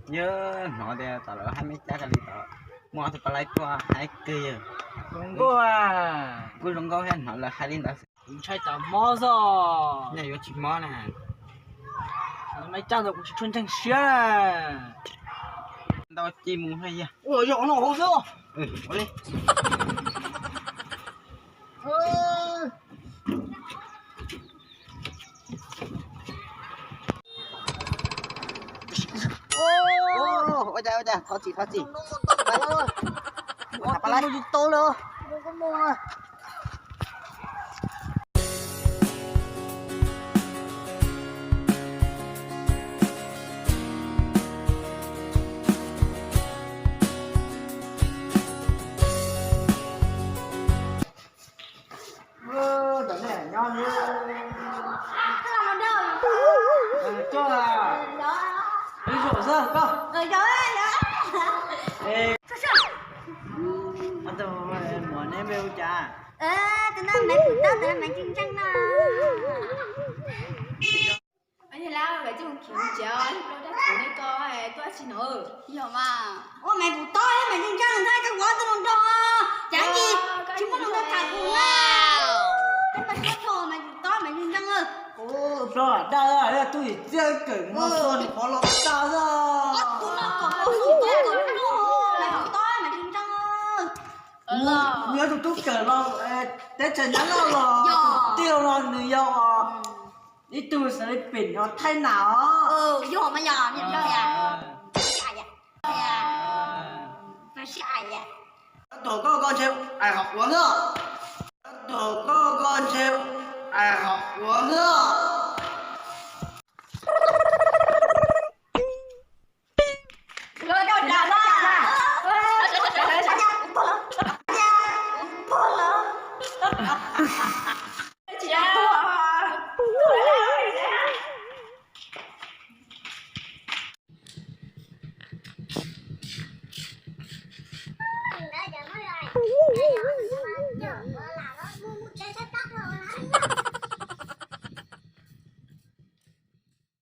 nhớ nó để tao là hai mấy cha cái gì đó mua thì phải lấy qua hai kia Không có à. cứ lông câu hen nó là hai linh đó Chạy tao mò rồi. này có chỉ món nè Mấy cha rồi cũng chỉ chuyên thành xía này. tao chỉ muốn hay à Ủa dọn nó không sao. đi ôi trời khó chị Apa lagi gitu loh. Ngomong. Đợt này nho đi. Cái làm đâu? Cho à. Đi rửa ra cơ. Rồi đó. Ê. Anh tôi muốn em yêu cha. Tụi nó mẹ phụ tao tụi nó mẹ chinh chăng nè. Anh thì lao về chứ không kiểu chéo anh đâu đã thử đi co hay tôi xin nữa Hiểu mà. Ô mẹ phụ tao ấy mẹ chinh chăng thay cái quá tao không cho. Chả gì. Chúng nó không cả cùng nào. Mẹ khóc thôi mẹ phụ tao mẹ chinh chăng ơi. Rồi, đây là tôi chơi cảnh mà son thì có lọc ta ra. Tụi nó còn phụ tao tụi nó. Mẹ phụ tao mẹ chinh chăng ơi. Nhớ tụi tôi kể là Tết trời nhắn là tiêu là người yêu à. Đi tôi sẽ đi biển nó thay nào. Vô mà giờ nhìn đâu à. Sai à. Nó sai à. Tổ có con chịu, ai học quá nữa. Tổ có con chịu, ai học quá nữa.